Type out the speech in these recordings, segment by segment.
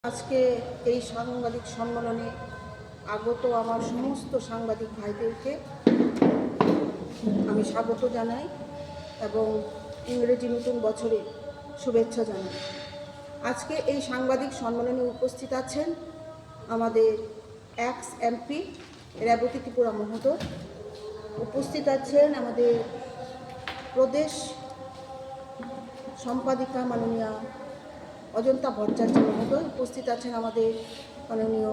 আজকে এই সাংবাদিক সম্মেলনে আগত আমার সমস্ত সাংবাদিক ভাইদেরকে আমি স্বাগত জানাই এবং ইংরেজি নতুন বছরে শুভেচ্ছা জানাই। আজকে এই সাংবাদিক সম্মেলনে উপস্থিত আছেন আমাদের এক্স এমপি রেবতী ত্রিপুরা মহোদয়, উপস্থিত আছেন আমাদের প্রদেশ সম্পাদিকা মাননীয়া অজন্তা ভট্টাচার্য মহোদয়, উপস্থিত আছেন আমাদের মাননীয়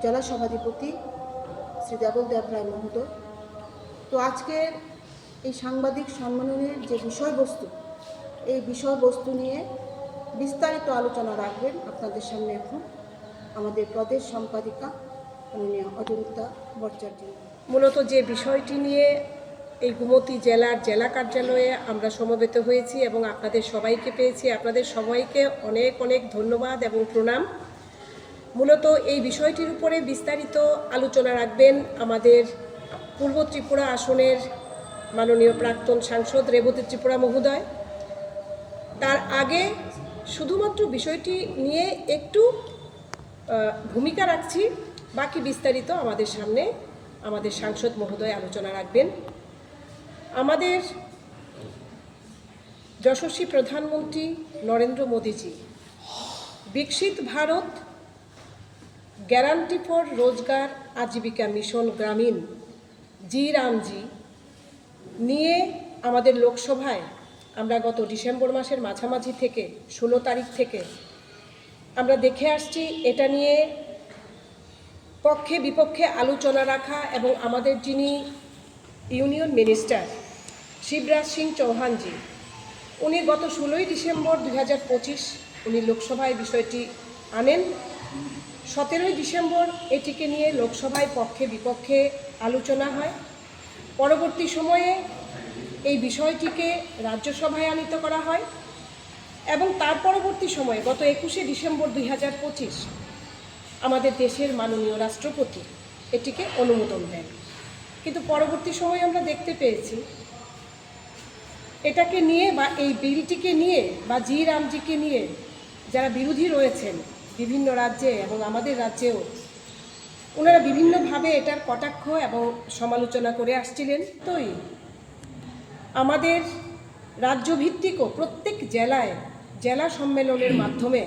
জেলা সভাধিপতি শ্রী দেবল দেব রায় মহোদয়। তো আজকের এই সাংবাদিক সম্মেলনের যে বিষয়বস্তু, এই বিষয়বস্তু নিয়ে বিস্তারিত আলোচনা রাখবেন আপনাদের সামনে এখন আমাদের প্রদেশ সম্পাদিকা মাননীয়া অজন্তা ভট্টাচার্য। মূলত যে বিষয়টি নিয়ে এই গোমতী জেলার জেলা কার্যালয়ে আমরা সমবেত হয়েছি এবং আপনাদের সবাইকে পেয়েছি, আপনাদের সবাইকে অনেক অনেক ধন্যবাদ এবং প্রণাম। মূলত এই বিষয়টির উপরে বিস্তারিত আলোচনা রাখবেন আমাদের পূর্ব ত্রিপুরা আসনের মাননীয় প্রাক্তন সাংসদ রেবতী ত্রিপুরা মহোদয়। তার আগে শুধুমাত্র বিষয়টি নিয়ে একটু ভূমিকা রাখছি, বাকি বিস্তারিত আমাদের সামনে আমাদের সাংসদ মহোদয় আলোচনা রাখবেন। আমাদের যশস্বী প্রধানমন্ত্রী নরেন্দ্র মোদীজি বিকশিত ভারত গ্যারান্টি ফর রোজগার আজীবিকা মিশন গ্রামীণ জি রামজি নিয়ে আমাদের লোকসভায় আমরা গত ডিসেম্বর মাসের মাঝামাঝি থেকে 16 তারিখ থেকে আমরা দেখে আসছি। এটা নিয়ে পক্ষে বিপক্ষে আলোচনা রাখা এবং আমাদের যিনি ইউনিয়ন মিনিস্টার শিবরাজ সিং চৌহানজি, উনি গত 16ই ডিসেম্বর 2025 উনি লোকসভায় বিষয়টি আনেন। 17ই ডিসেম্বর এটিকে নিয়ে লোকসভায় পক্ষে বিপক্ষে আলোচনা হয়। পরবর্তী সময়ে এই বিষয়টিকে রাজ্যসভায় আনীত করা হয় এবং তার পরবর্তী সময়ে গত 21শে ডিসেম্বর 2025 আমাদের দেশের মাননীয় রাষ্ট্রপতি এটিকে অনুমোদন দেন। কিন্তু পরবর্তী সময়ে আমরা দেখতে পেয়েছি এটাকে নিয়ে বা এই বিলটিকে নিয়ে বা জি রামজিকে নিয়ে যারা বিরোধী রয়েছেন বিভিন্ন রাজ্যে এবং আমাদের রাজ্যেও, ওনারা বিভিন্নভাবে এটার কটাক্ষ এবং সমালোচনা করে আসছিলেন। তোই আমাদের রাজ্যভিত্তিকও প্রত্যেক জেলায় জেলা সম্মেলনের মাধ্যমে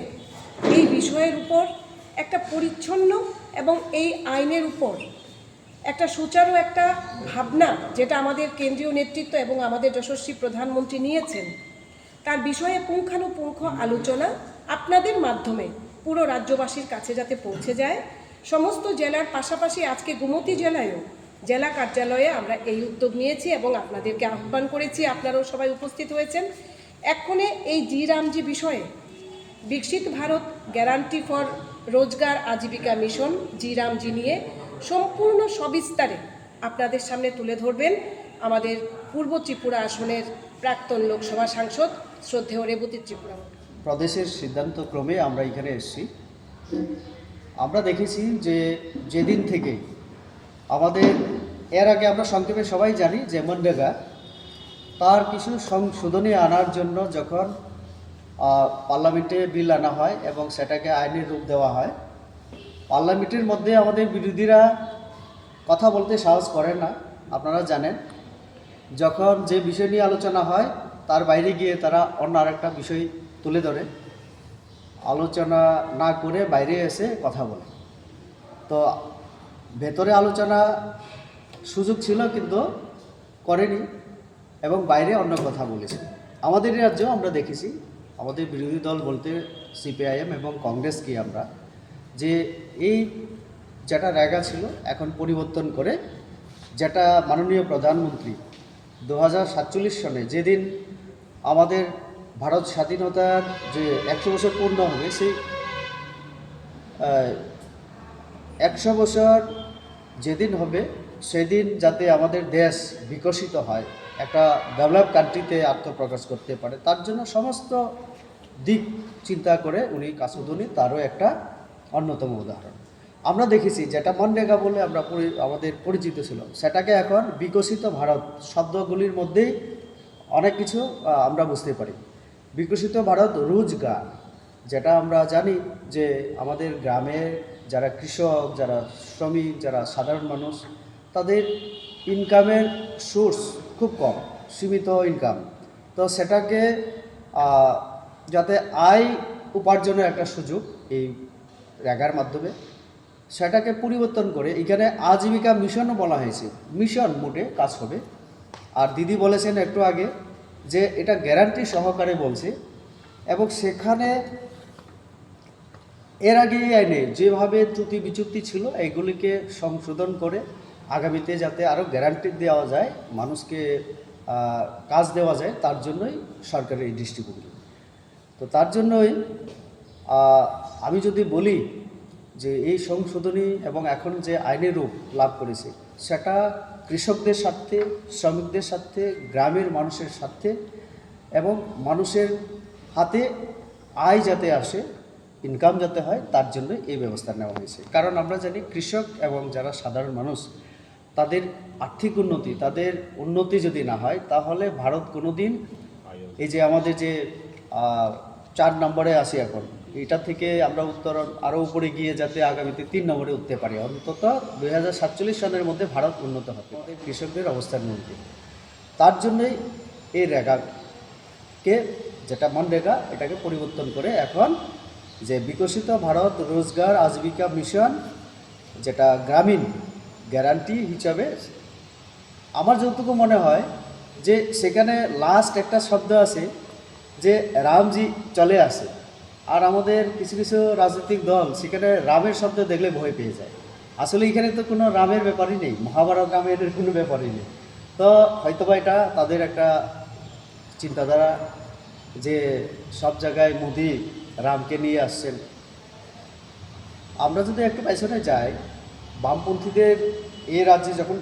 এই বিষয়ের উপর একটা পরিচ্ছন্ন এবং এই আইনের উপর একটা সুচারু একটা ভাবনা, যেটা আমাদের কেন্দ্রীয় নেতৃত্ব এবং আমাদের যশস্বী প্রধানমন্ত্রী নিয়েছেন, তার বিষয়ে পুঙ্খানুপুঙ্খ আলোচনা আপনাদের মাধ্যমে পুরো রাজ্যবাসীর কাছে যাতে পৌঁছে যায়। সমস্ত জেলার পাশাপাশি আজকে গোমতী জেলায়ও জেলা কার্যালয়ে আমরা এই উদ্যোগ নিয়েছি এবং আপনাদেরকে আহ্বান করেছি, আপনারাও সবাই উপস্থিত হয়েছেন। এক্ষণে এই জি রামজি বিষয়ে বিকশিত ভারত গ্যারান্টি ফর রোজগার আজীবিকা মিশন জি রামজি নিয়ে সম্পূর্ণ সবিস্তারে আপনাদের সামনে তুলে ধরবেন আমাদের পূর্ব ত্রিপুরা আসনের প্রাক্তন লোকসভা সাংসদ শ্রদ্ধেয় রেবতী ত্রিপুরা। প্রদেশের সিদ্ধান্ত ক্রমে আমরা এখানে এসেছি। আমরা দেখেছি যে যেদিন থেকে আমাদের এর আগে আমরা সংক্ষেপে সবাই জানি যে মনরেগা তার কিছু সংশোধনী আনার জন্য যখন পার্লামেন্টে বিল আনা হয় এবং সেটাকে আইনের রূপ দেওয়া হয়, পার্লামেন্টের মধ্যে আমাদের বিরোধীরা কথা বলতে সাহস করে না। আপনারা জানেন, যখন যে বিষয় নিয়ে আলোচনা হয় তার বাইরে গিয়ে তারা অন্য আরেকটা বিষয় তুলে ধরে, আলোচনা না করে বাইরে এসে কথা বলে। তো ভেতরে আলোচনা সুযোগ ছিল কিন্তু করেনি এবং বাইরে অন্য কথা বলেছে। আমাদের রাজ্যেও আমরা দেখেছি, আমাদের বিরোধী দল বলতে সিপিআইএম এবং কংগ্রেসকে আমরা যে এই যেটা রেগা ছিল এখন পরিবর্তন করে, যেটা মাননীয় প্রধানমন্ত্রী 2047 সনে যেদিন আমাদের ভারত স্বাধীনতার যে 100 বছর পূর্ণ হবে, সেই 100 বছর যেদিন হবে সেদিন যাতে আমাদের দেশ বিকশিত হয়, একটা ডেভেলপ কান্ট্রিতে আত্মপ্রকাশ করতে পারে, তার জন্য সমস্ত দিক চিন্তা করে উনি কাজ উনি তারও একটা অন্যতম উদাহরণ। আমরা দেখেছি যেটা মনরেগা বলে আমরা আমাদের পরিচিত ছিল, সেটাকে এখন বিকশিত ভারত শব্দগুলির মধ্যেই অনেক কিছু আমরা বুঝতে পারি। বিকশিত ভারত রোজগার যেটা আমরা জানি যে আমাদের গ্রামে যারা কৃষক, যারা শ্রমিক, যারা সাধারণ মানুষ, তাদের ইনকামের সোর্স খুব কম, সীমিত ইনকাম। তো সেটাকে যাতে আয় উপার্জনের একটা সুযোগ এই রেগার মাধ্যমে, সেটাকে পরিবর্তন করে এখানে আজীবিকা মিশনও বলা হয়েছে। মিশন মোটে কাজ হবে। আর দিদি বলেছেন একটু আগে যে এটা গ্যারান্টি সহকারে বলছে, এবং সেখানে এর আগে এই আইনে যেভাবে ত্রুটি বিচ্যুতি ছিল এইগুলিকে সংশোধন করে আগামীতে যাতে আরও গ্যারান্টি দেওয়া যায়, মানুষকে কাজ দেওয়া যায়, তার জন্যই সরকারের এই দৃষ্টিভঙ্গি। তো তার জন্যই আমি যদি বলি যে এই সংশোধনী এবং এখন যে আইনের রূপ লাভ করেছে সেটা কৃষকদের স্বার্থে, শ্রমিকদের স্বার্থে, গ্রামের মানুষের স্বার্থে, এবং মানুষের হাতে আয় যাতে আসে, ইনকাম যাতে হয়, তার জন্য এই ব্যবস্থা নেওয়া হয়েছে। কারণ আমরা জানি কৃষক এবং যারা সাধারণ মানুষ, তাদের আর্থিক উন্নতি, তাদের উন্নতি যদি না হয় তাহলে ভারত কোনো দিন এই যে আমাদের যে 4 নম্বরে আসি এখন, এটা থেকে আমরা উত্তরণ আরও উপরে গিয়ে যাতে আগামীতে 3 নম্বরে উঠতে পারি, অন্তত 2047 সনের মধ্যে ভারত উন্নত হবে, আমাদের কৃষকদের অবস্থার উন্নতি। তার জন্যই এই রেগাকে, যেটা মনরেগা, এটাকে পরিবর্তন করে এখন যে বিকশিত ভারত রোজগার আজীবিকা মিশন, যেটা গ্রামীণ গ্যারান্টি হিসাবে, আমার যতটুকু মনে হয় যে সেখানে লাস্ট একটা শব্দ আছে যে রামজি চলে আসে। আর আমাদের কিছু কিছু রাজনৈতিক দল সেখানে রামের শব্দ দেখলে ভয় পেয়ে যায়। আসলে এখানে তো কোনো রামের ব্যাপারই নেই, মহাভারত রামের কোনো ব্যাপারই নেই। তো হয়তোবা এটা তাদের একটা চিন্তাধারা যে সব জায়গায় মোদি রামকে নিয়ে আসছেন। আমরা যদি একটু পেছনে যাই, বামপন্থীদের এই রাজ্যে যখন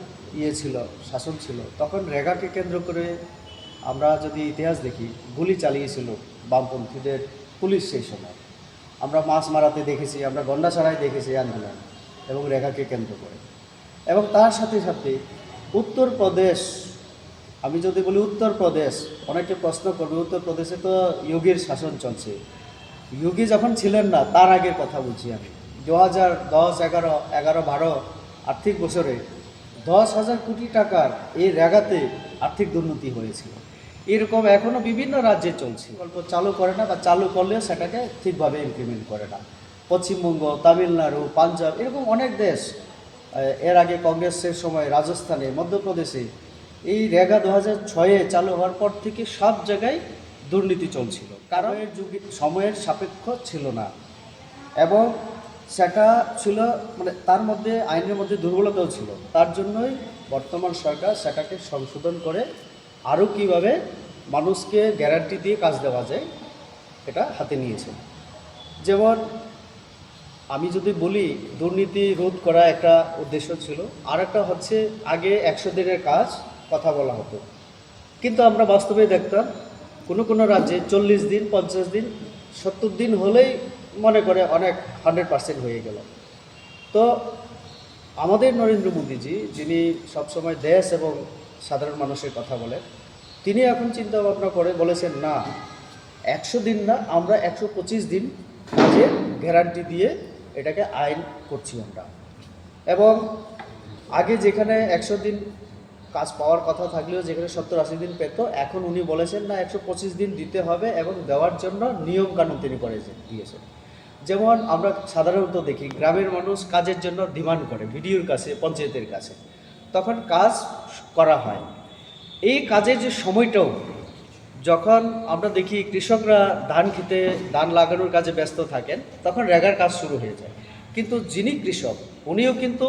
ছিল, শাসন ছিল, তখন রেগাকে কেন্দ্র করে আমরা যদি ইতিহাস দেখি, গুলি চালিয়েছিল বামপন্থীদের পুলিশ সেই সময়। আমরা মাছ মারাতে দেখেছি, আমরা গন্ডাছড়ায় দেখেছি আন্দোলন, এবং রেগাকে কেন্দ্র করে। এবং তার সাথে সাথে উত্তরপ্রদেশ, আমি যদি বলি উত্তরপ্রদেশ, অনেকে প্রশ্ন করবে উত্তরপ্রদেশে তো যোগীর শাসন চলছে। যোগী যখন ছিলেন না তার আগের কথা বলছি আমি। 2010, 11, 12 আর্থিক বছরে 10,000 কোটি টাকার এই রেগাতে আর্থিক দুর্নীতি হয়েছিল। এরকম এখনও বিভিন্ন রাজ্যে চলছে। প্রকল্প চালু করে না, বা চালু করলেও সেটাকে ঠিকভাবে ইমপ্লিমেন্ট করে না। পশ্চিমবঙ্গ, তামিলনাড়ু, পাঞ্জাব, এরকম অনেক দেশ, এর আগে কংগ্রেসের সময় রাজস্থানে, মধ্যপ্রদেশে এই রেগা 2006-এ চালু হওয়ার পর থেকে সব জায়গায় দুর্নীতি চলছিল, কারণ এর যুগে সময়ের সাপেক্ষ ছিল না, এবং সেটা ছিল মানে তার মধ্যে আইনের মধ্যে দুর্বলতাও ছিল। তার জন্যই বর্তমান সরকার সেটাকে সংশোধন করে আরও কীভাবে মানুষকে গ্যারান্টি দিয়ে কাজ দেওয়া যায় এটা হাতে নিয়েছে। যেমন আমি যদি বলি, দুর্নীতি রোধ করা একটা উদ্দেশ্য ছিল, আর একটা হচ্ছে আগে 100 দিনের কাজ কথা বলা হতো, কিন্তু আমরা বাস্তবে দেখতাম কোনো কোনো রাজ্যে 40 দিন, 50 দিন, 70 দিন হলেই মনে করে অনেক 100% হয়ে গেল। তো আমাদের নরেন্দ্র মোদীজি, যিনি সবসময় দেশ এবং সাধারণ মানুষের কথা বলেন, তিনি এখন চিন্তা ভাবনা করে বলেছেন না, 100 দিন না, আমরা 125 দিন কাজের গ্যারান্টি দিয়ে এটাকে আইন করছি আমরা। এবং আগে যেখানে 100 দিন কাজ পাওয়ার কথা থাকলেও যেখানে 70-80 দিন পেত, এখন উনি বলেছেন না, 125 দিন দিতে হবে, এবং দেওয়ার জন্য নিয়মকানুন তিনি দিয়েছেন। যেমন আমরা সাধারণত দেখি গ্রামের মানুষ কাজের জন্য ডিমান্ড করে ভিডিওর কাছে, পঞ্চায়েতের কাছে, তখন কাজ করা হয়। এই কাজের যে সময়টাও, যখন আমরা দেখি কৃষকরা ধান খেতে, ধান লাগানোর কাজে ব্যস্ত থাকেন, তখন রেগার কাজ শুরু হয়ে যায়। কিন্তু যিনি কৃষক, উনিও কিন্তু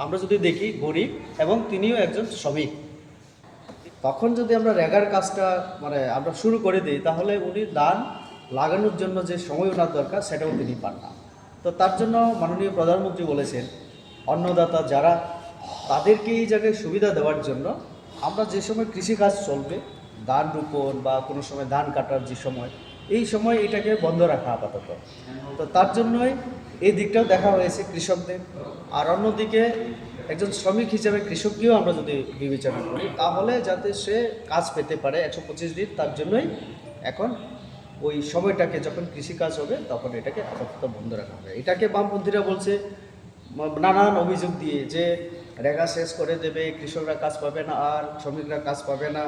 আমরা যদি দেখি গরিব, এবং তিনিও একজন শ্রমিক। তখন যদি আমরা রেগার কাজটা মানে আমরা শুরু করে দিই, তাহলে উনি ধান লাগানোর জন্য যে সময় ওনার দরকার সেটাও তিনি পান না। তো তার জন্য মাননীয় প্রধানমন্ত্রী বলেছেন, অন্নদাতা যারা, তাদেরকে এই জায়গায় সুবিধা দেওয়ার জন্য আমরা যে সময় কৃষিকাজ চলবে, ধান রোপণ বা কোনো সময় ধান কাটার যে সময়, এই সময় এটাকে বন্ধ রাখা আপাতত। তো তার জন্যই এই দিকটাও দেখা হয়েছে কৃষকদের। আর অন্যদিকে একজন শ্রমিক হিসেবে কৃষককেও আমরা যদি বিবেচনা করি, তাহলে যাতে সে কাজ পেতে পারে 125 দিন, তার জন্যই এখন ওই সময়টাকে যখন কৃষিকাজ হবে তখন এটাকে আপাতত বন্ধ রাখা হবে। এটাকে বামপন্থীরা বলছে নানান অভিযোগ দিয়ে যে রেগা শেষ করে দেবে, কৃষকরা কাজ পাবে না, আর শ্রমিকরা কাজ পাবে না,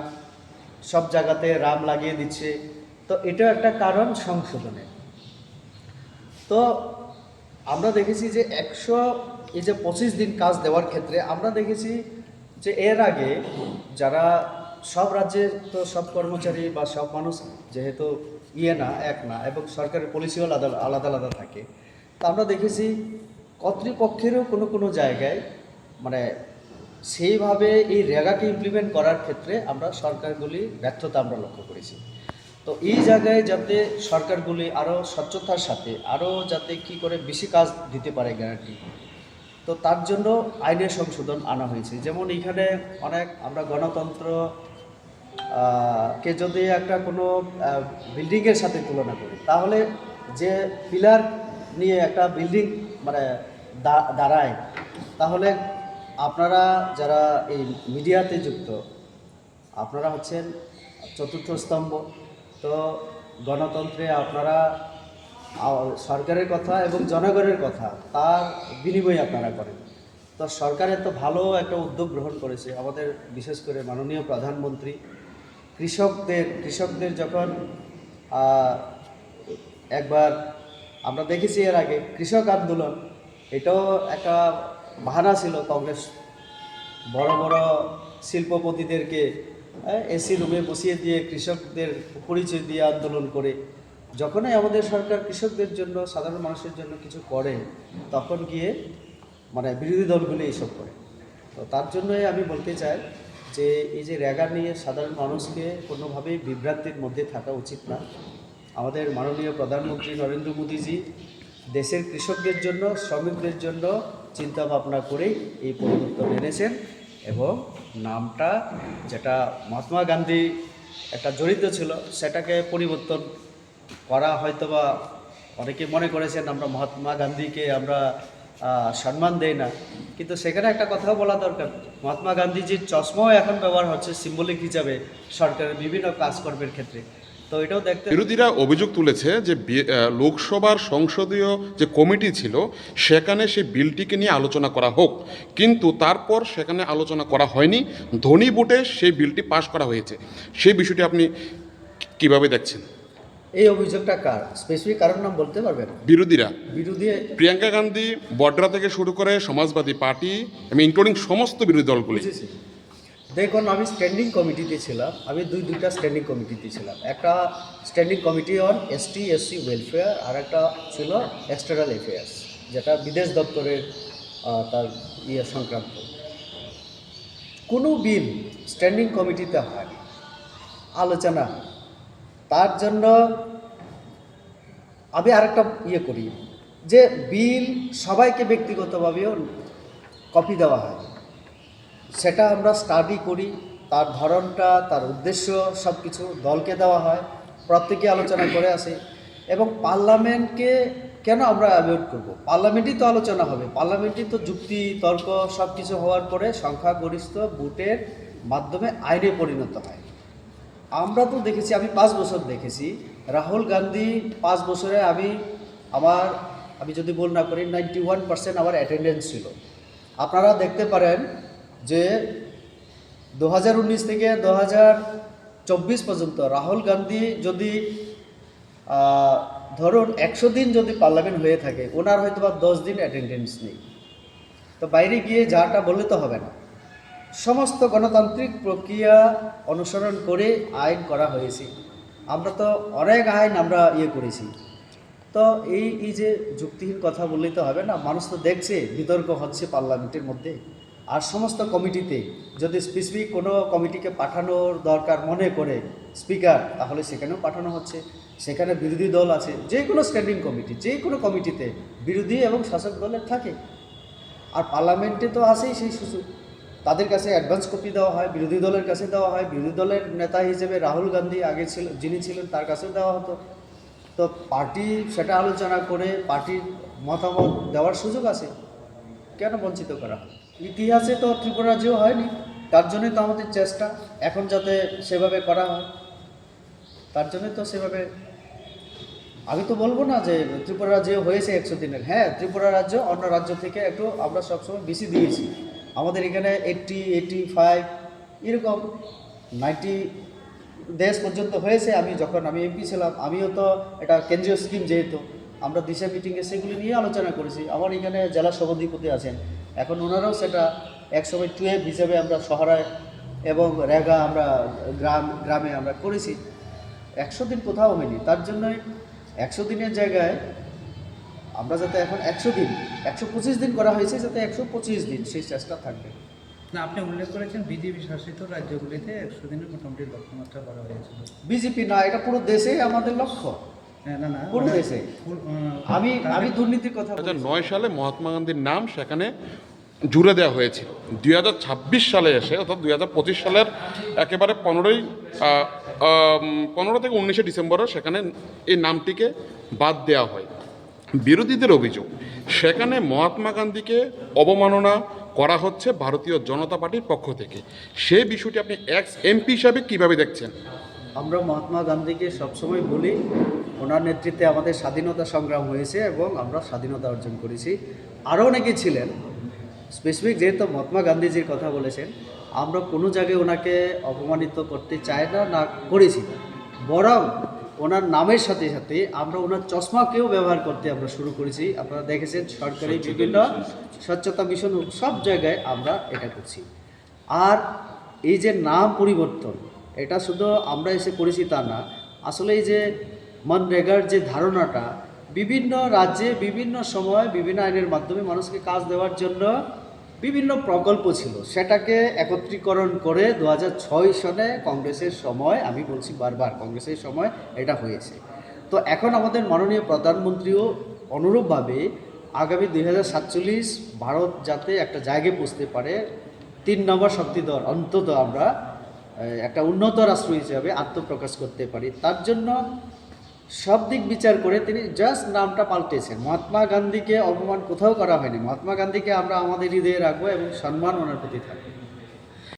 সব জায়গাতে রাম লাগিয়ে দিচ্ছে। তো এটা একটা কারণ সংশোধনের। তো আমরা দেখেছি যে 125 দিন কাজ দেওয়ার ক্ষেত্রে আমরা দেখেছি যে এর আগে যারা সব রাজ্যের তো সব কর্মচারী বা সব মানুষ যেহেতু এক না, এবং সরকারের পলিসিও আলাদা আলাদা আলাদা থাকে। তো আমরা দেখেছি কর্তৃপক্ষেরও কোনো কোনো জায়গায় মানে সেইভাবে এই রেগাকে ইমপ্লিমেন্ট করার ক্ষেত্রে আমরা সরকারগুলি ব্যর্থতা আমরা লক্ষ্য করেছি। তো এই জায়গায় যাতে সরকারগুলি আরও স্বচ্ছতার সাথে আরও যাতে কি করে বেশি কাজ দিতে পারে গ্যারান্টি, তো তার জন্য আইনের সংশোধন আনা হয়েছে। যেমন এইখানে অনেক আমরা গণতন্ত্র কে যদি একটা কোনো বিল্ডিংয়ের সাথে তুলনা করি, তাহলে যে পিলার নিয়ে একটা বিল্ডিং মানে দাঁড়ায়, তাহলে আপনারা যারা এই মিডিয়াতে যুক্ত আপনারা হচ্ছেন চতুর্থ স্তম্ভ। তো গণতন্ত্রে আপনারা সরকারের কথা এবং জনগণের কথা তার বিনিময়ে আপনারা করেন। তো সরকারের তো ভালো একটা উদ্যোগ গ্রহণ করেছে আমাদের, বিশেষ করে মাননীয় প্রধানমন্ত্রী কৃষকদের যখন একবার আমরা দেখেছি এর আগে কৃষক আন্দোলন, এটাও একটা বাহানা ছিল কংগ্রেস বড় বড় শিল্পপতিদেরকে এসি রুমে বসিয়ে দিয়ে কৃষকদের পরিচয় দিয়ে আন্দোলন করে। যখনই আমাদের সরকার কৃষকদের জন্য সাধারণ মানুষের জন্য কিছু করে তখন গিয়ে মানে বিরোধী দলগুলি এইসব করে। তো তার জন্যই আমি বলতে চাই যে এই যে রেগা নিয়ে সাধারণ মানুষকে কোনোভাবেই বিভ্রান্তির মধ্যে থাকা উচিত না। আমাদের মাননীয় প্রধানমন্ত্রী নরেন্দ্র মোদীজি দেশের কৃষকদের জন্য, শ্রমিকদের জন্য চিন্তা ভাবনা করেই এই পরিবর্তন এনেছেন, এবং নামটা যেটা মহাত্মা গান্ধী একটা জড়িত ছিল সেটাকে পরিবর্তন করা হয়তোবা অনেকে মনে করেছেন আমরা মহাত্মা গান্ধীকে আমরা সম্মান দেই না, কিন্তু সেখানে একটা কথাও বলা দরকার, মহাত্মা গান্ধীজির চশমাও এখন ব্যবহার হচ্ছে সিম্বলিক হিসাবে সরকারের বিভিন্ন কাজকর্মের ক্ষেত্রে। তো এটাও দেখতে বিরোধীরা অভিযোগ তুলেছে যে লোকসভার সংসদীয় যে কমিটি ছিল সেখানে সেই বিলটিকে নিয়ে আলোচনা করা হোক, কিন্তু তারপর সেখানে আলোচনা করা হয়নি, ধ্বনি ভোটে সেই বিলটি পাশ করা হয়েছে। সেই বিষয়টি আপনি কিভাবে দেখছেন? এই অভিযোগটা কার, স্পেসিফিক কারণ নাম বলতে পারবেন? বিরোধী প্রিয়াঙ্কা গান্ধী বডরা থেকে শুরু করে সমাজবাদী পার্টি এবং ইনক্লুডিং সমস্ত বিরোধী দলগুলি। বুঝেছি। দেখুন, আমি স্ট্যান্ডিং কমিটিতে ছিলাম, আমি দুইটা স্ট্যান্ডিং কমিটিতে ছিলাম। একটা standing committee on ST/SC welfare, আর একটা ছিল এক্সটার্নাল অ্যাফেয়ার্স, যেটা বিদেশ দপ্তরের তার সংক্রান্ত। কোনো বিল স্ট্যান্ডিং কমিটিতে হয় আলোচনা, তার জন্য আমি আরেকটা করি যে বিল সবাইকে ব্যক্তিগতভাবেও কপি দেওয়া হয়, সেটা আমরা স্টাডি করি, তার ধরনটা, তার উদ্দেশ্য সব কিছু দলকে দেওয়া হয়, প্রত্যেকে আলোচনা করে আসে। এবং পার্লামেন্টকে কেন আমরা অ্যাভয়েড করব? পার্লামেন্টই তো আলোচনা হবে, পার্লামেন্টই তো যুক্তি তর্ক সব কিছু হওয়ার পরে সংখ্যাগরিষ্ঠ ভোটের মাধ্যমে আইনে পরিণত হয়। আমরা তো দেখেছি, আমি 5 বছর দেখেছি রাহুল গান্ধী 5 বছরে আমি যদি ভুল না করি 91% আমার অ্যাটেন্ডেন্স ছিল। আপনারা দেখতে পারেন যে 2019 থেকে 2024 পর্যন্ত রাহুল গান্ধী যদি ধরুন 100 দিন যদি পার্লামেন্ট হয়ে থাকে, ওনার হয়তো বা 10 দিন অ্যাটেন্ডেন্স নেই। তো বাইরে গিয়ে যাটা বললে তো হবে না, সমস্ত গণতান্ত্রিক প্রক্রিয়া অনুসরণ করে আইন করা হয়েছে। আমরা তো অনেক আইন আমরা করেছি। তো এই যে যুক্তিহীন কথা বললেই তো হবে না, মানুষ তো দেখছে বিতর্ক হচ্ছে পার্লামেন্টের মধ্যে। আর সমস্ত কমিটিতে যদি স্পেসিফিক কোনো কমিটিকে পাঠানোর দরকার মনে করে স্পিকার, তাহলে সেখানেও পাঠানো হচ্ছে। সেখানে বিরোধী দল আছে, যে কোনো স্ট্যান্ডিং কমিটি, যে কোনো কমিটিতে বিরোধী এবং শাসক দলের থাকে। আর পার্লামেন্টে তো আসেই সেই সুযোগ, তাদের কাছে অ্যাডভান্স কপি দেওয়া হয়, বিরোধী দলের কাছে দেওয়া হয়। বিরোধী দলের নেতা হিসেবে রাহুল গান্ধী আগে যিনি ছিলেন তার কাছেও দেওয়া হতো। তো পার্টি সেটা আলোচনা করে পার্টির মতামত দেওয়ার সুযোগ আছে, কেন বঞ্চিত করা হয়? ইতিহাসে তো ত্রিপুরা রাজ্যেও হয়নি, তার জন্যই তো আমাদের চেষ্টা এখন যাতে সেভাবে করা হয়, তার জন্যই তো সেভাবে আমি তো বলবো না যে ত্রিপুরা রাজ্যে হয়েছে 100 দিনের। হ্যাঁ, ত্রিপুরা রাজ্য অন্য রাজ্য থেকে একটু আমরা সবসময় বেশি দিয়েছি। আমাদের এখানে 80, 85 এরকম 90 দেশ পর্যন্ত হয়েছে। যখন আমি এমপি ছিলাম, আমিও তো এটা কেন্দ্রীয় স্কিম, যেহেতু আমরা দিশা মিটিংয়ে সেগুলি নিয়ে আলোচনা করেছি। আমার এখানে জেলা সভাধিপতি আছেন, এখন ওনারাও সেটা একসময় 12 হিসেবে আমরা শহরে এবং রেগা আমরা গ্রামে আমরা করেছি। 100 দিন কোথাও হয়নি, তার জন্যই 100 দিনের জায়গায় আমরা যাতে এখন 100 দিন 125 দিন করা হয়েছে, যাতে 125 দিন সেই চেষ্টা থাকবে। না, আপনি উল্লেখ করেছেন বিজেপি শাসিত রাজ্যগুলিতে 100 দিনের মোটামুটি লক্ষ্যমাত্রা করা হয়েছিল। বিজেপি না, এটা পুরো দেশে আমাদের লক্ষ্য, হ্যাঁ, না না পুরো দেশে। আমি দুর্নীতির কথা বলছি। 2009 সালে মহাত্মা গান্ধীর নাম সেখানে জুড়ে দেওয়া হয়েছিল। 2026 সালে এসে, অর্থাৎ 2025 সালের একেবারে 15 থেকে 19 ডিসেম্বরে সেখানে এই নামটিকে বাদ দেওয়া হয়। বিরোধীদের অভিযোগ, সেখানে মহাত্মা গান্ধীকে অবমাননা করা হচ্ছে ভারতীয় জনতা পার্টির পক্ষ থেকে। সেই বিষয়টি আপনি এক্স এমপি হিসাবে কীভাবে দেখছেন? আমরা মহাত্মা গান্ধীকে সবসময় বলি, ওনার নেতৃত্বে আমাদের স্বাধীনতা সংগ্রাম হয়েছে এবং আমরা স্বাধীনতা অর্জন করেছি। আরও অনেকে ছিলেন, স্পেসিফিক যেহেতু মহাত্মা গান্ধীজির কথা বলেছেন, আমরা কোনো জায়গায় ওনাকে অপমানিত করতে চাই না করেছি। বরং ওনার নামের সাথে সাথে আমরা ওনার চশমাকেও ব্যবহার করতে আমরা শুরু করেছি। আপনারা দেখেছেন সরকারি বিভিন্ন স্বচ্ছতা মিশন, সব জায়গায় আমরা এটা করছি। আর এই যে নাম পরিবর্তন, এটা শুধু আমরা এসে করেছি তা না। আসলে এই যে মনরেগার যে ধারণাটা, বিভিন্ন রাজ্যে বিভিন্ন সময় বিভিন্ন আইনের মাধ্যমে মানুষকে কাজ দেওয়ার জন্য বিভিন্ন প্রকল্প ছিল, সেটাকে একত্রীকরণ করে 2006 সনে কংগ্রেসের সময়, আমি বলছি বারবার কংগ্রেসের সময় এটা হয়েছে। তো এখন আমাদের মাননীয় প্রধানমন্ত্রীও অনুরূপভাবে আগামী 2047 ভারত যাতে একটা জায়গায় পৌঁছতে পারে, 3 নম্বর শক্তিধর অন্তত আমরা একটা উন্নত রাষ্ট্র হিসেবে আত্মপ্রকাশ করতে পারি, তার জন্য সব দিক বিচার করে তিনি জাস্ট নামটা পাল্টেছেন। মহাত্মা গান্ধীকে অপমান কোথাও করা হয়নি। মহাত্মা গান্ধীকে আমরা আমাদের হৃদয়ে রাখবো এবং সম্মান ওনার প্রতি থাকবে।